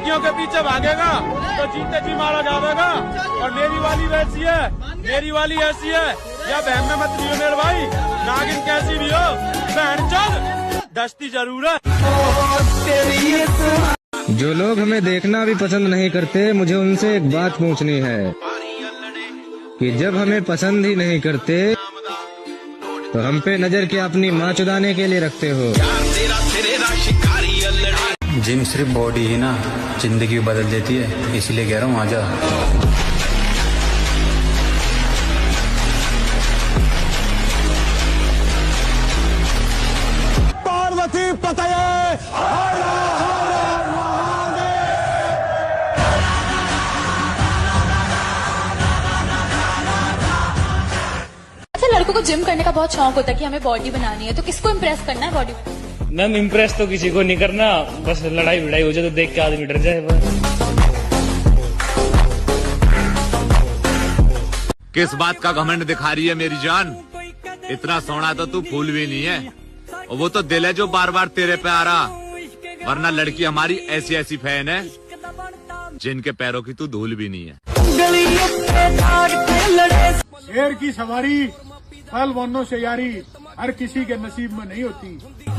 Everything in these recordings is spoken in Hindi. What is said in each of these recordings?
लड़कियों के पीछे भागेगा तो जीते जी मारा जाएगा। और मेरी वाली वैसी है, मेरी वाली ऐसी है, या बहन में मत लियो मेरे भाई, नागिन कैसी भी हो बहन चल दस्ती जरूर है। जो लोग हमें देखना भी पसंद नहीं करते, मुझे उनसे एक बात पूछनी है कि जब हमें पसंद ही नहीं करते तो हम पे नजर क्या अपनी माँ चुदाने के लिए रखते हो। जिम सिर्फ बॉडी ही ना जिंदगी बदल देती है, इसलिए कह रहा हूँ आजा। पार्वती पतये लड़कों को जिम करने का बहुत शौक होता है कि हमें बॉडी बनानी है, तो किसको इम्प्रेस करना है बॉडी में? मैम इम्प्रेस तो किसी को नहीं करना, बस लड़ाई भिड़ाई हो जाए तो देख के आदमी डर जाए बस। किस बात का घमंड दिखा रही है मेरी जान? इतना सोना तो तू फूल भी नहीं है, और वो तो दिल है जो बार बार तेरे पे आ रहा। वरना लड़की हमारी ऐसी ऐसी फैन है जिनके पैरों की तू धूल भी नहीं है। शेर की सवारी पहलवानों से यारी हर किसी के नसीब में नहीं होती।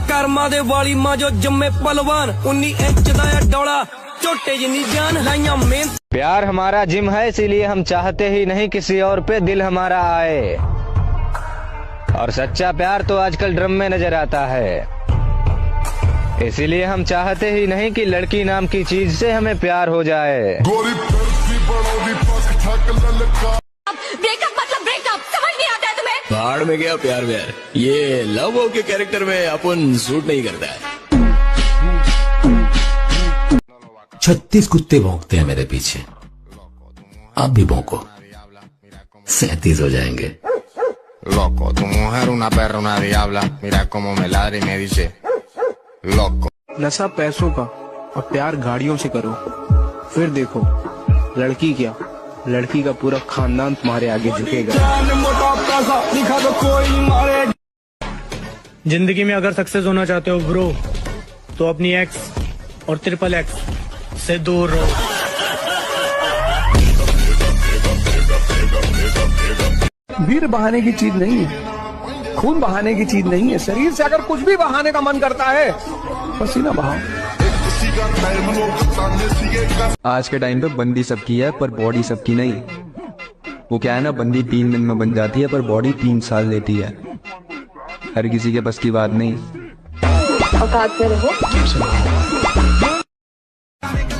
कर्मा दे वाली माँ जो जम्मे पलवान 19 इंच दा डोला छोटे जिनी जान लाइया मेहनत। प्यार हमारा जिम है, इसीलिए हम चाहते ही नहीं किसी और पे दिल हमारा आए। और सच्चा प्यार तो आजकल ड्रम में नजर आता है, इसीलिए हम चाहते ही नहीं कि लड़की नाम की चीज से हमें प्यार हो जाए। ब्रेकअप मतलब ब्रेकअप, समझ नहीं आता है तुम्हें? पहाड़ में गया प्यार व्यार, ये लव के कैरेक्टर में अपन सूट नहीं करता है। 36 कुत्ते भौंकते हैं मेरे पीछे, आप भी भौंको, 37 हो जाएंगे। Loco, tu mujer una perra, una diabla, mira cómo me ladra y me dice loco। नशा पैसों का और प्यार गाड़ियों से करो, फिर देखो लड़की क्या, लड़की का पूरा खानदान तुम्हारे आगे झुकेगा। जिंदगी में अगर सक्सेस होना चाहते हो ब्रो, तो अपनी एक्स और ट्रिपल एक्स से दूर रहो। भीड़ बहाने की चीज नहीं है, खून बहाने की चीज नहीं है। शरीर से अगर कुछ भी बहाने का मन करता है, पसीना बहाओ। आज के टाइम पे बंदी सबकी है पर बॉडी सबकी नहीं। वो क्या है ना, बंदी 3 दिन में बन जाती है पर बॉडी 3 साल लेती है। हर किसी के बस की बात नहीं। औकात में रहो।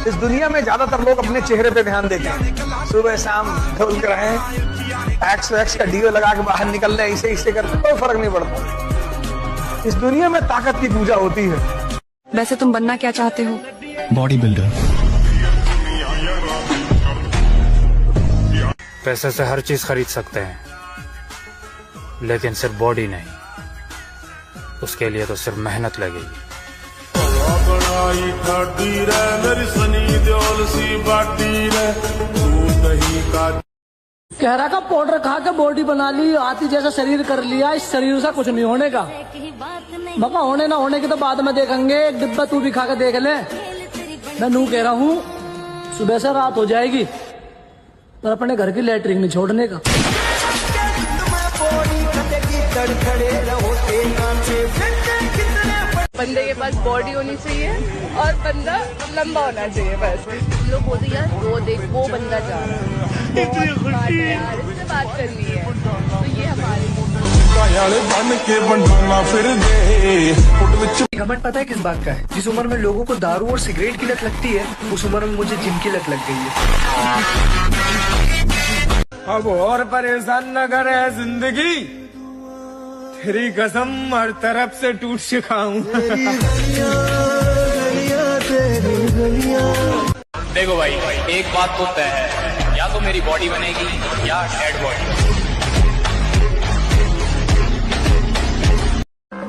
इस दुनिया में ज्यादातर लोग अपने चेहरे पे ध्यान देते हैं, सुबह शाम धुल कर रहे एक्स का डीओ लगा के बाहर निकल रहे, इसे करते कोई फर्क नहीं पड़ता। इस दुनिया में ताकत की पूजा होती है। वैसे तुम बनना क्या चाहते हो? Body builder. पैसे से हर चीज खरीद सकते हैं, लेकिन सिर्फ बॉडी नहीं। उसके लिए तो सिर्फ मेहनत लगेगी। कहरा का पाउडर खा के बॉडी बना ली, हाथी जैसा शरीर कर लिया, इस शरीर से कुछ नहीं होने का। बाबा होने ना होने की तो बाद में देखेंगे, एक डिब्बा तू भी खा के देख ले। मैं नू कह रहा हूँ सुबह से रात हो जाएगी पर अपने घर की लैट्रिन नहीं छोड़ने का। बंदे के पास बॉडी होनी चाहिए और बंदा लंबा होना चाहिए बस। लोग बोलते यार वो देख वो बंदा जा रहा है, यार इससे बात करनी है, तो ये हमारे घमंड पता है किस बात का है? जिस उम्र में लोगों को दारू और सिगरेट की लत लगती है, उस उम्र में मुझे जिम की लत लग गई है। अब और परेशान न करे जिंदगी, तेरी कसम हर तरफ से टूट चुका हूँ। देखो भाई, एक बात तो तय है, या तो मेरी बॉडी बनेगी या डेड बॉडी।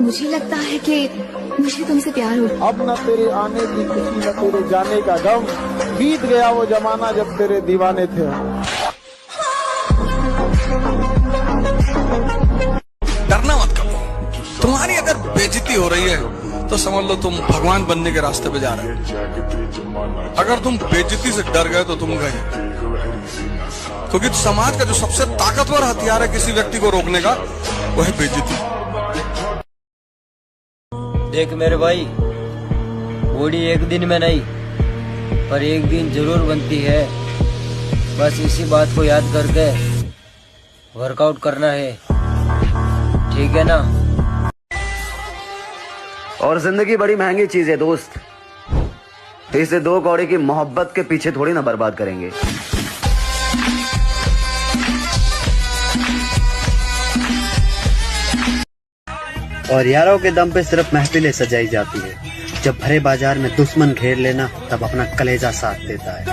मुझे लगता है कि मुझे तुमसे प्यार हो। अब न तेरे आने की खुशी न तेरे जाने का गम, बीत गया वो जमाना जब तेरे दीवाने थे। डरना मत करो, तुम्हारी अगर बेइज्जती हो रही है तो समझ लो तुम भगवान बनने के रास्ते पे जा रहे हो। अगर तुम बेइज्जती से डर गए तो तुम गए, क्योंकि समाज का जो सबसे ताकतवर हथियार है किसी व्यक्ति को रोकने का, वो है बेइज्जती। देख मेरे भाई, बॉडी एक दिन में नहीं पर एक दिन जरूर बनती है। बस इसी बात को याद करके वर्कआउट करना है, ठीक है ना? और जिंदगी बड़ी महंगी चीज है दोस्त, इसे दो कौड़ी की मोहब्बत के पीछे थोड़ी ना बर्बाद करेंगे। और यारों के दम पे सिर्फ महफिलें सजाई जाती है, जब भरे बाजार में दुश्मन घेर लेना तब अपना कलेजा साथ देता है।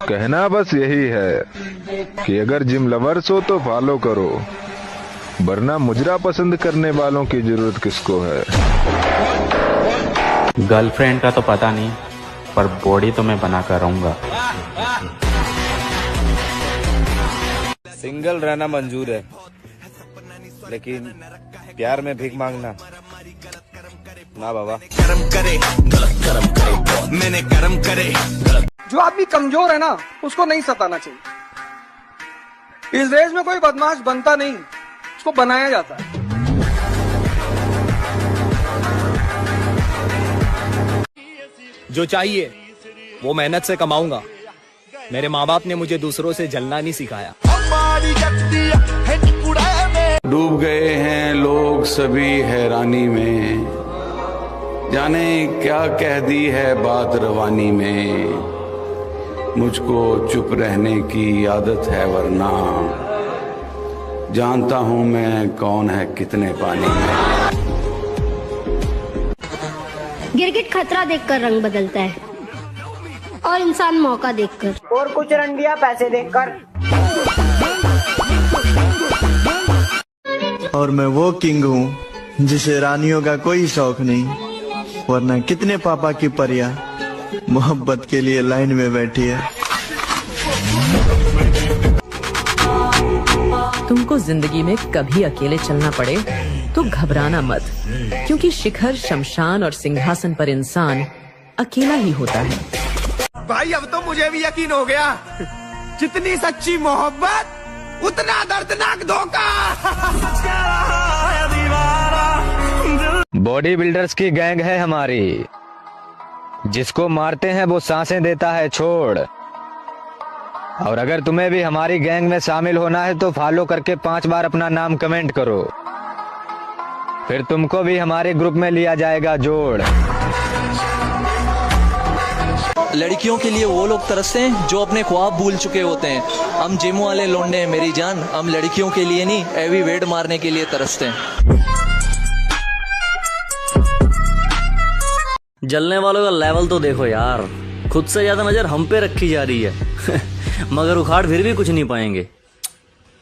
कहना बस यही है कि अगर जिम लवर्स हो तो फॉलो करो, वरना मुजरा पसंद करने वालों की जरूरत किसको है। गर्लफ्रेंड का तो पता नहीं, पर बॉडी तो मैं बना कर रहूंगा। सिंगल रहना मंजूर है, लेकिन प्यार में भीख मांगना ना बाबा। जो आदमी कमजोर है ना, उसको नहीं सताना चाहिए। इस देश में कोई बदमाश बनता नहीं, उसको बनाया जाता है। जो चाहिए वो मेहनत से कमाऊंगा। मेरे माँ बाप ने मुझे दूसरों से जलना नहीं सिखाया। डूब गए हैं लोग सभी हैरानी में, जाने क्या कह दी है बात रवानी में। मुझको चुप रहने की आदत है, वरना जानता हूँ मैं कौन है कितने पानी में। गिरगिट खतरा देखकर रंग बदलता है और इंसान मौका देखकर, और कुछ रंडिया पैसे देखकर। और मैं वो किंग हूँ जिसे रानियों का कोई शौक नहीं, वरना कितने पापा की परियां मोहब्बत के लिए लाइन में बैठी है। तुमको जिंदगी में कभी अकेले चलना पड़े तो घबराना मत, क्योंकि शिखर, शमशान और सिंहासन पर इंसान अकेला ही होता है। भाई अब तो मुझे भी यकीन हो गया, जितनी सच्ची मोहब्बत उतना दर्दनाक धोखा। बॉडी बिल्डर्स की गैंग है हमारी, जिसको मारते हैं वो सांसें देता है छोड़। और अगर तुम्हें भी हमारी गैंग में शामिल होना है तो फॉलो करके 5 बार अपना नाम कमेंट करो, फिर तुमको भी हमारे ग्रुप में लिया जाएगा जोड़। लड़कियों के लिए वो लोग तरसते हैं जो अपने ख्वाब भूल चुके होते हैं। हम जिम वाले लोंडे हैं मेरी जान, हम लड़कियों के लिए नहीं, हैवी वेट मारने के लिए तरसते हैं। जलने वालों का लेवल तो देखो यार, खुद से ज्यादा नजर हम पे रखी जा रही है मगर उखाड़ फिर भी कुछ नहीं पाएंगे।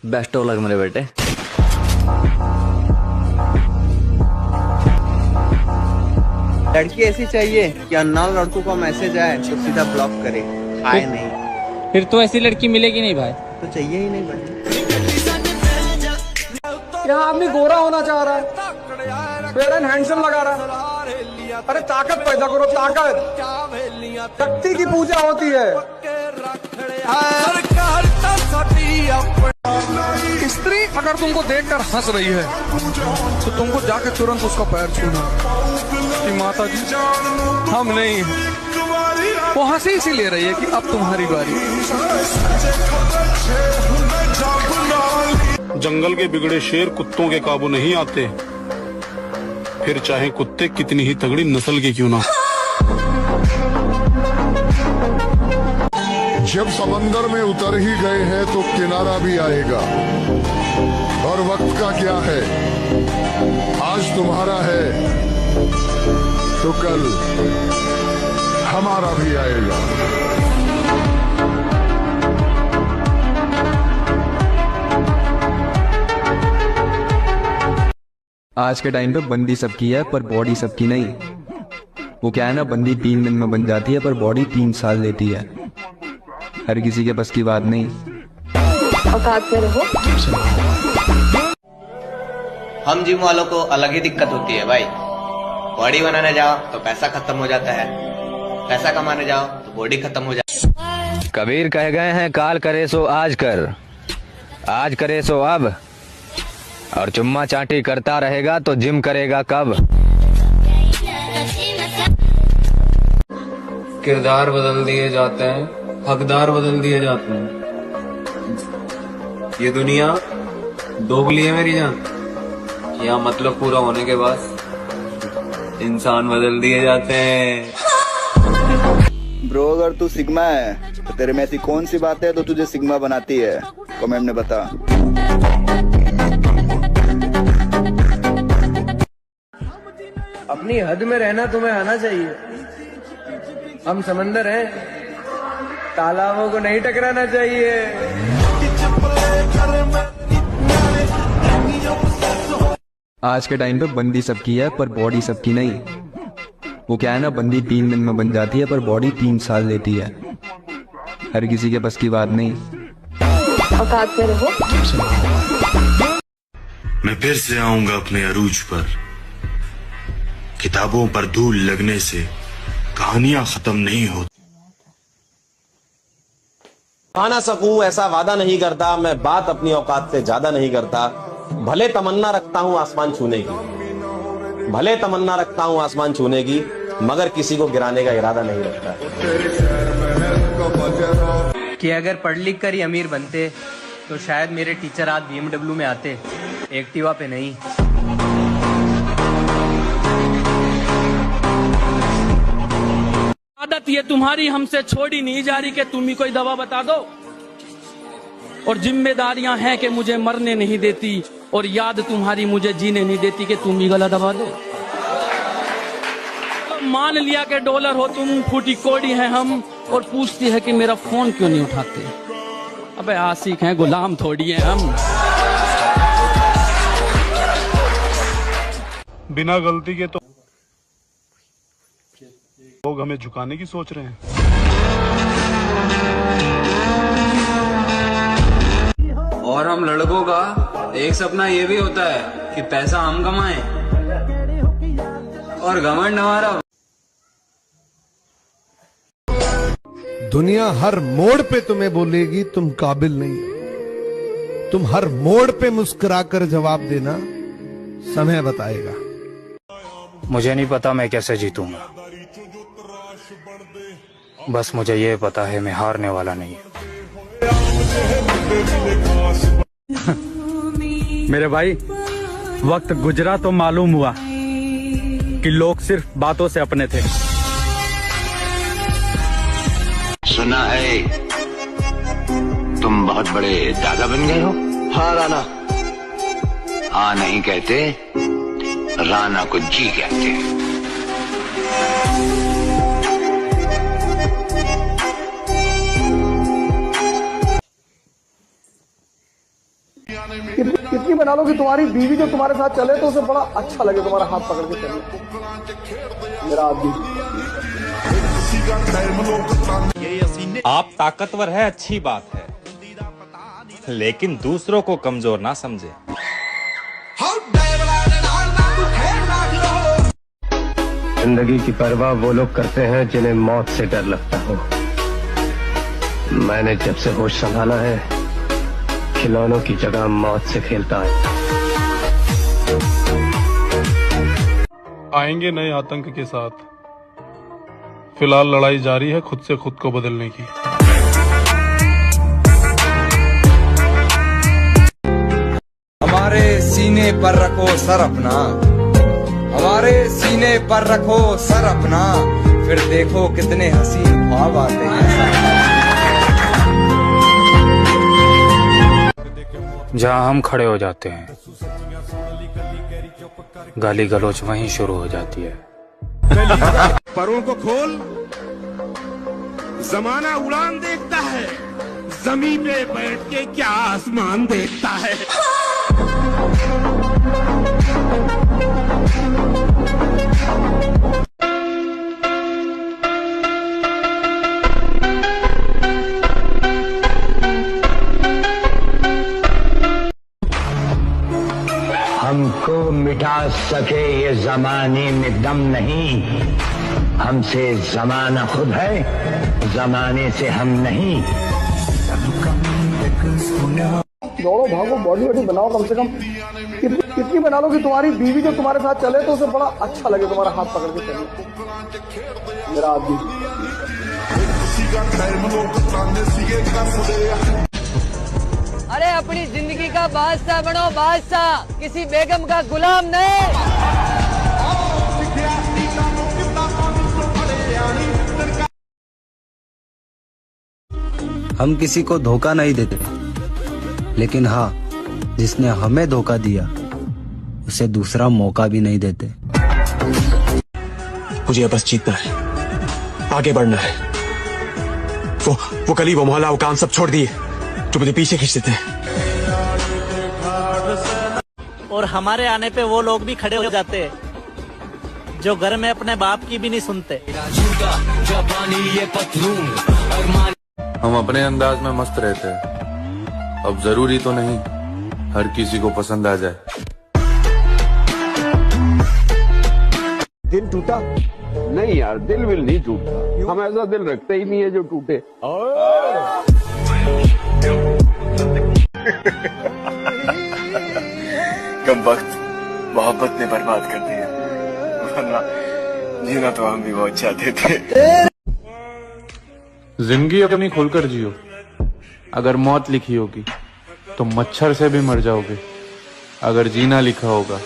बेस्ट ऑफ लक मेरे बेटे। लड़की ऐसी चाहिए कि अननोन लड़कों का मैसेज आए तो सीधा ब्लॉक करे, आए नहीं। फिर तो ऐसी लड़की मिलेगी नहीं भाई। तो चाहिए ही नहीं भाई। यहाँ आदमी गोरा होना चाह रहा है, फेयर एंड हैंडसम लगा रहा है। अरे ताकत पैदा करो, ताकत। शक्ति की पूजा होती है। स्त्री अगर तुमको देखकर हंस रही है तो तुमको जाकर तुरंत उसका पैर छूना कि माता जी हम नहीं, वो हंसी इसीलिए रही है कि अब तुम्हारी बारी। जंगल के बिगड़े शेर कुत्तों के काबू नहीं आते, फिर चाहे कुत्ते कितनी ही तगड़ी नस्ल के क्यों ना। जब समंदर में उतर ही गए हैं तो किनारा भी आएगा। और वक्त का क्या है, आज तुम्हारा है तो कल हमारा भी आएगा। आज के टाइम पे बंदी सबकी है पर बॉडी सबकी नहीं। वो क्या है ना, बंदी 3 दिन में बन जाती है पर बॉडी 3 साल लेती है। हर किसी के बस की बात नहीं। औकात में रहो। हम जिम वालों को अलग ही दिक्कत होती है भाई। बॉडी बनाने जाओ तो पैसा खत्म हो जाता है, पैसा कमाने जाओ तो बॉडी खत्म हो जाती है। कबीर कह गए हैं काल करे सो आज कर, आज करे सो अब, और चुम्मा चाटी करता रहेगा तो जिम करेगा कब। किरदार बदल दिए जाते हैं, हकदार बदल दिए जाते हैं। ये दुनिया दोगली है मेरी जान। यहाँ मतलब पूरा होने के बाद इंसान बदल दिए जाते हैं। ब्रो अगर तू सिग्मा है तो तेरे में ऐसी कौन सी बात है तो तुझे सिग्मा बनाती है? कमेंट में बता। अपनी हद में रहना तुम्हें आना चाहिए। हम समंदर हैं, तालाबों को नहीं टकराना चाहिए। आज के टाइम पे बंदी सबकी है पर बॉडी सबकी नहीं। वो क्या है ना, बंदी 3 दिन में बन जाती है पर बॉडी 3 साल लेती है। हर किसी के बस की बात नहीं। औकात में रहो। मैं फिर से आऊंगा अपने अरूज पर। किताबों पर धूल लगने से कहानियां खत्म नहीं होती। पा ना सकूं ऐसा वादा नहीं करता, मैं बात अपनी औकात से ज्यादा नहीं करता। भले तमन्ना रखता हूं आसमान छूने की, भले तमन्ना रखता हूं आसमान छूने की, मगर किसी को गिराने का इरादा नहीं रखता। कि अगर पढ़ लिख कर ही अमीर बनते तो शायद मेरे टीचर आज BMW में आते, एक्टिवा पे नहीं। आदत ये तुम्हारी हमसे छोड़ी नहीं जा रही कि तुम ही कोई दवा बता दो, और जिम्मेदारियां हैं कि मुझे मरने नहीं देती, और याद तुम्हारी मुझे जीने नहीं देती कि तुम ही गला दबा दो। तो मान लिया कि डॉलर हो तुम, फूटी कोड़ी हैं हम, और पूछती है कि मेरा फोन क्यों नहीं उठाते। अबे आशिक हैं, गुलाम थोड़ी हैं हम। बिना गलती के तो लोग हमें झुकाने की सोच रहे हैं। और हम लड़कों का एक सपना ये भी होता है कि पैसा हम कमाएं, और घमंड हमारा। दुनिया हर मोड़ पे तुम्हें बोलेगी तुम काबिल नहीं हो। तुम हर मोड़ पे मुस्कुराकर जवाब देना, समय बताएगा। मुझे नहीं पता मैं कैसे जीतूंगा, बस मुझे ये पता है मैं हारने वाला नहीं। मेरे भाई, वक्त गुजरा तो मालूम हुआ कि लोग सिर्फ बातों से अपने थे। सुना है तुम बहुत बड़े दादा बन गए हो। हाँ राणा। हाँ नहीं कहते, राणा को जी कहते। कितनी बना लो कि तुम्हारी बीवी जो तुम्हारे साथ चले तो उसे बड़ा अच्छा लगे, तुम्हारा हाथ पकड़ के चले। मेरा आदमी। आप ताकतवर है, अच्छी बात है, लेकिन दूसरों को कमजोर ना समझे। जिंदगी की परवाह वो लोग करते हैं जिन्हें मौत से डर लगता हो। मैंने जब से होश संभाला है, खिलौनों की जगह मौत से खेलता है। आएंगे नए आतंक के साथ। फिलहाल लड़ाई जारी है खुद से खुद को बदलने की। हमारे सीने पर रखो सर अपना, हमारे सीने पर रखो सर अपना, फिर देखो कितने हसीन ख्वाब आते हैं। जहाँ हम खड़े हो जाते हैं, गाली गलौज वहीं शुरू हो जाती है। परों को खोल, जमाना उड़ान देखता है, जमीन पे बैठ के क्या आसमान देखता है। हमको मिटा सके ये जमाने में दम नहीं, हमसे जमाना खुद है, जमाने से हम नहीं। दौड़ो भागो, बॉडी वॉडी बनाओ, कम से कम इतनी बना लो कि तुम्हारी बीवी जो तुम्हारे साथ चले तो उसे बड़ा अच्छा लगे, तुम्हारा हाथ पकड़ के चले। मेरा आदमी अरे अपनी जिंदगी का बादशाह बनो, बादशाह, किसी बेगम का गुलाम नहीं। हम किसी को धोखा नहीं देते, लेकिन हाँ, जिसने हमें धोखा दिया उसे दूसरा मौका भी नहीं देते। मुझे बस जीतना है, आगे बढ़ना है। वो गली, वो मोहल्ला, वो काम सब छोड़ दिए जो मुझे पीछे खींच देते हैं। और हमारे आने पे वो लोग भी खड़े हो जाते हैं जो घर में अपने बाप की भी नहीं सुनते। हम अपने अंदाज में मस्त रहते हैं, अब जरूरी तो नहीं हर किसी को पसंद आ जाए। दिल टूटा? नहीं यार, दिल विल नहीं टूटता। हम ऐसा दिल रखते ही नहीं है जो टूटे। कम वक्त मोहब्बत ने बर्बाद कर दिया, वरना जीना तो हम भी बहुत चाहते थे। जिंदगी अपनी खुलकर जियो, अगर मौत लिखी होगी तो मच्छर से भी मर जाओगे, अगर जीना लिखा होगा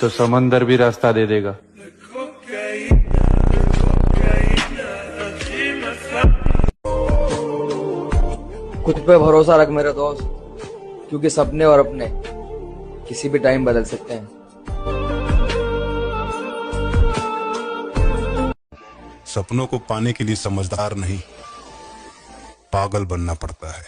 तो समंदर भी रास्ता दे देगा। खुद पे भरोसा रख मेरे दोस्त, क्योंकि सपने और अपने किसी भी टाइम बदल सकते हैं। सपनों को पाने के लिए समझदार नहीं, पागल बनना पड़ता है।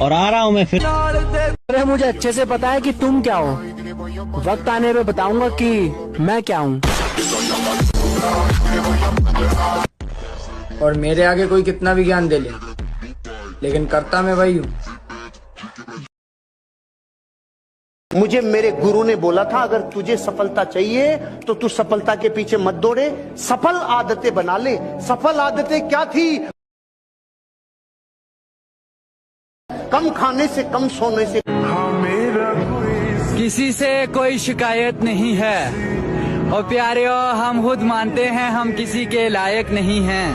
और आ रहा हूँ मैं फिर। अरे मुझे अच्छे से पता है कि तुम क्या हो, वक्त आने पे बताऊंगा कि मैं क्या हूँ। और मेरे आगे कोई कितना भी ज्ञान दे ले, लेकिन करता मैं वही हूँ। मुझे मेरे गुरु ने बोला था, अगर तुझे सफलता चाहिए तो तू सफलता के पीछे मत दौड़े, सफल आदतें बना ले। सफल आदतें क्या थी? कम खाने से, कम सोने से। किसी से कोई शिकायत नहीं है, और प्यारे हम खुद मानते हैं हम किसी के लायक नहीं हैं।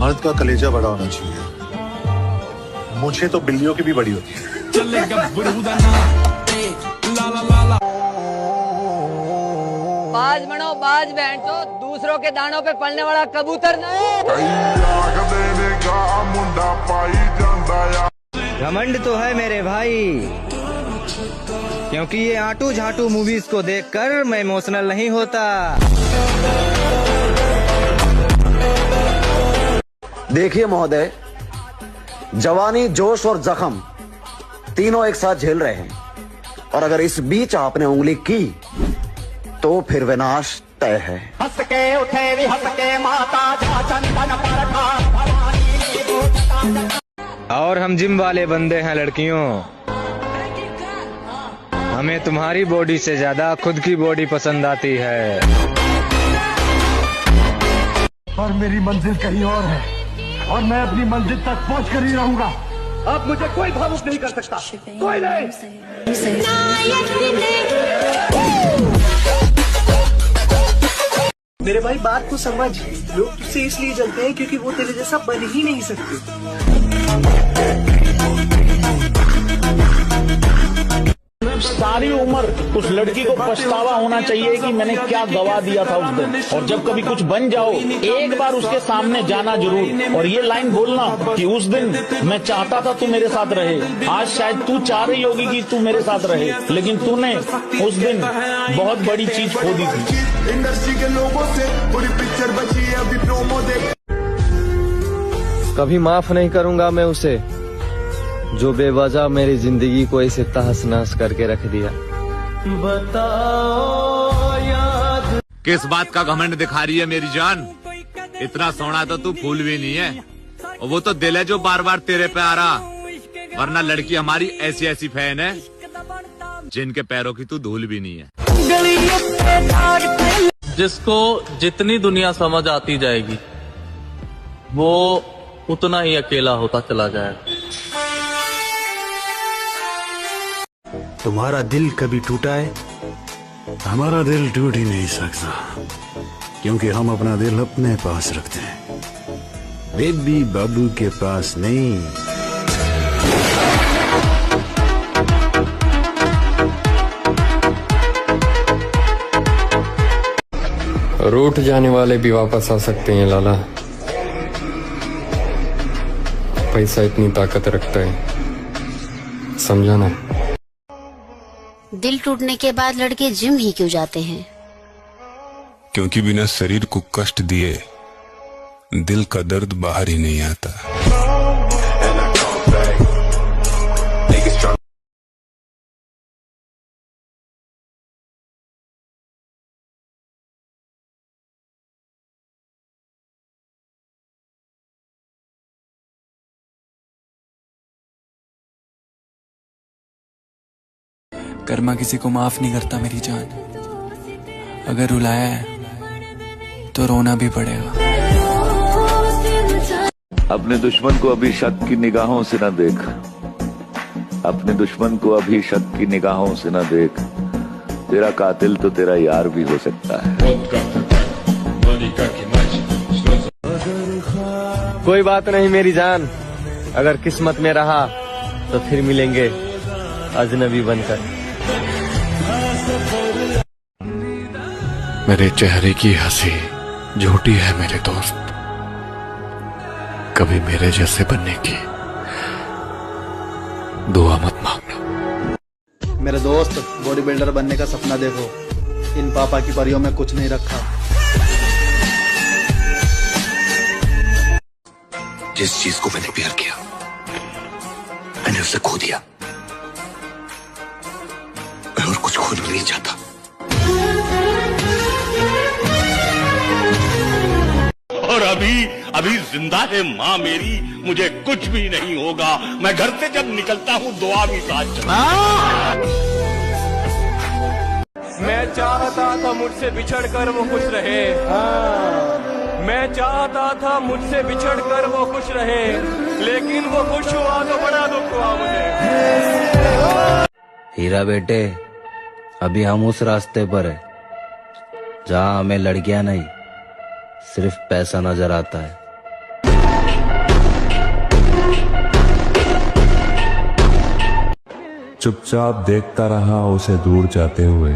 मर्द का कलेजा बड़ा होना चाहिए, मुझे तो बिल्लियों की भी बड़ी होती है। बाज बनो, बाज बहन तो दूसरों के दानों पे पलने वाला कबूतर नहीं। घमंड तो है मेरे भाई, क्योंकि ये आटू झाटू मूवीज को देखकर मैं इमोशनल नहीं होता। देखिए महोदय, जवानी, जोश और जख्म तीनों एक साथ झेल रहे हैं, और अगर इस बीच आपने उंगली की तो फिर विनाश तय है। हंस के उठे भी हंस के माता जा चंदन पर। और हम जिम वाले बंदे हैं लड़कियों, हमें तुम्हारी बॉडी से ज्यादा खुद की बॉडी पसंद आती है। और मेरी मंजिल कहीं और है, और मैं अपनी मंजिल तक पहुंच कर ही रहूंगा। अब मुझे कोई भावुक नहीं कर सकता, कोई नहीं। मेरे भाई बात को समझ, लोग तुझसे इसलिए जलते हैं क्योंकि वो तेरे जैसा बन ही नहीं सकते। सारी उम्र उस लड़की को पछतावा होना चाहिए कि मैंने क्या गवा दिया था उस दिन। और जब कभी कुछ बन जाओ, एक बार उसके सामने जाना जरूर, और ये लाइन बोलना कि उस दिन मैं चाहता था तू मेरे साथ रहे। आज शायद तू चाह रही होगी कि तू मेरे साथ रहे, लेकिन तूने उस दिन बहुत बड़ी चीज खो दी थी। इंडस्ट्री के लोगों से पूरी पिक्चर बची है, अभी प्रोमो देख। कभी माफ नहीं करूंगा मैं उसे, जो बेवजह मेरी जिंदगी को इसे तहस नहस करके रख दिया। किस बात का घमंड दिखा रही है मेरी जान? इतना सोना तो तू फूल भी नहीं है, और वो तो दिल है जो बार बार तेरे पे आ रहा। वरना लड़की हमारी ऐसी ऐसी फैन है जिनके पैरों की तू धूल भी नहीं है। जिसको जितनी दुनिया समझ आती जाएगी वो उतना ही अकेला होता चला जाएगा। तुम्हारा दिल कभी टूटा है? हमारा दिल टूट ही नहीं सकता, क्योंकि हम अपना दिल अपने पास रखते हैं, बेबी बाबू के पास नहीं। रूठ जाने वाले भी वापस आ सकते हैं लाला। पैसा इतनी ताकत रखता है, समझा ना? दिल टूटने के बाद लड़के जिम ही क्यों जाते हैं? क्योंकि बिना शरीर को कष्ट दिए दिल का दर्द बाहर ही नहीं आता। कर्मा किसी को माफ नहीं करता मेरी जान। अगर रुलाया है तो रोना भी पड़ेगा। अपने दुश्मन को अभी शक की निगाहों से न देख, अपने दुश्मन को अभी शक की निगाहों से न देख, तेरा कातिल तो तेरा यार भी हो सकता है। कोई बात नहीं मेरी जान, अगर किस्मत में रहा तो फिर मिलेंगे अजनबी बनकर। मेरे चेहरे की हंसी झूठी है मेरे दोस्त, कभी मेरे जैसे बनने की दुआ मत मांगना। मेरे दोस्त, बॉडी बिल्डर बनने का सपना देखो, इन पापा की परियों में कुछ नहीं रखा। जिस चीज को मैंने प्यार किया मैंने उसे खो दिया, मैं और कुछ खोना नहीं चाहता। और अभी जिंदा है माँ मेरी, मुझे कुछ भी नहीं होगा। मैं घर से जब निकलता हूँ दुआ भी साथ चला। मैं चाहता था मुझसे बिछड़कर वो खुश रहे, मैं चाहता था मुझसे बिछड़कर वो खुश रहे, लेकिन वो खुश हुआ तो बड़ा दुख हुआ मुझे। हीरा बेटे, अभी हम उस रास्ते पर है जहाँ हमें लड़कियां नहीं सिर्फ पैसा नजर आता है। चुपचाप देखता रहा उसे दूर जाते हुए,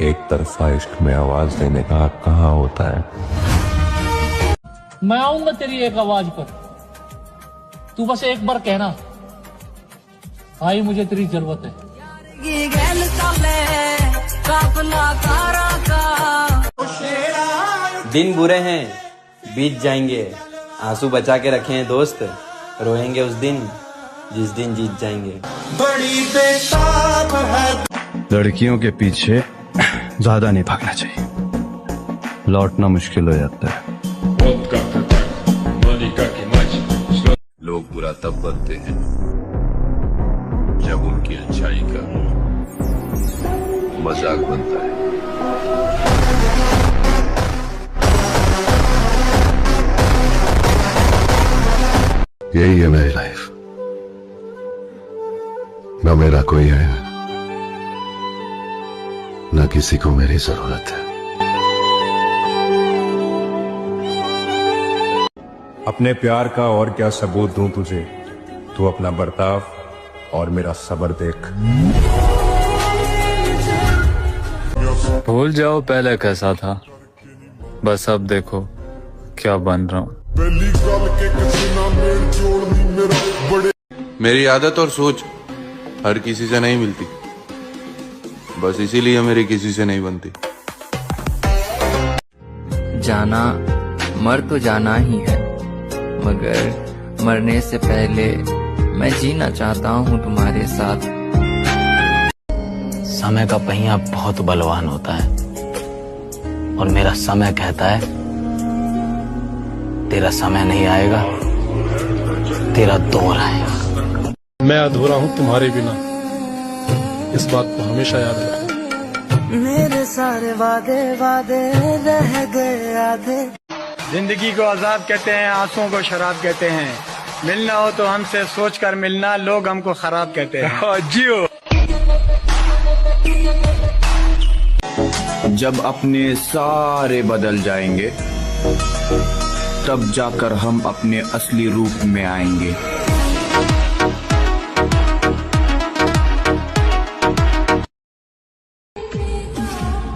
एक तरफा इश्क में आवाज देने का हक कहाँ होता है। मैं आऊंगा तेरी एक आवाज पर, तू बस एक बार कहना भाई मुझे तेरी जरूरत है। दिन बुरे हैं बीत जाएंगे, आंसू बचा के रखे हैं दोस्त, रोएंगे उस दिन जिस दिन जीत जाएंगे। बड़ी बेताब है। लड़कियों के पीछे ज्यादा नहीं भागना चाहिए, लौटना मुश्किल हो जाता है। लोग बुरा तब बनते हैं जब उनकी अच्छाई का मजाक बनता है। यही है मेरी लाइफ, न मेरा कोई है न किसी को मेरी जरूरत है। अपने प्यार का और क्या सबूत दूं तुझे, तू अपना बर्ताव और मेरा सब्र देख। भूल जाओ पहले कैसा था, बस अब देखो क्या बन रहा हूँ। मेरी आदत और सोच हर किसी से नहीं मिलती, बस इसीलिए मेरी किसी से नहीं बनती। जाना मर तो जाना ही है, मगर मरने से पहले मैं जीना चाहता हूँ तुम्हारे साथ। समय का पहिया बहुत बलवान होता है और मेरा समय कहता है तेरा समय नहीं आएगा, तेरा दौर आएगा। मैं अधूरा हूँ तुम्हारे बिना, इस बात को हमेशा याद रखना। मेरे सारे वादे वादे रह गए आधे। जिंदगी को अजाब कहते हैं, आंसुओं को शराब कहते हैं। मिलना हो तो हमसे सोच कर मिलना, लोग हमको खराब कहते हैं। जियो। जब अपने सारे बदल जाएंगे तब जाकर हम अपने असली रूप में आएंगे।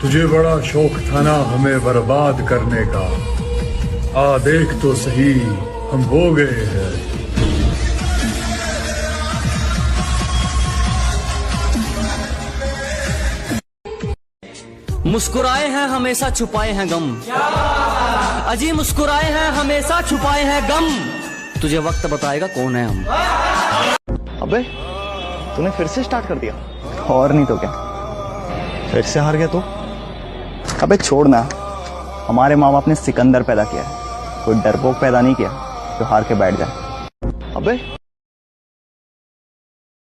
तुझे बड़ा शौक था ना हमें बर्बाद करने का, आ देख तो सही हम हो गए हैं। मुस्कुराए हैं हमेशा छुपाए हैं गम, अजी मुस्कुराए हैं हमेशा छुपाए हैं गम। तुझे वक्त बताएगा कौन है हम। अबे तूने फिर से स्टार्ट कर दिया, और नहीं तो क्या, फिर से हार गया तू। अबे छोड़ ना, हमारे माँ बाप ने सिकंदर पैदा किया है, कोई डरपोक पैदा नहीं किया जो हार के बैठ जाए। अबे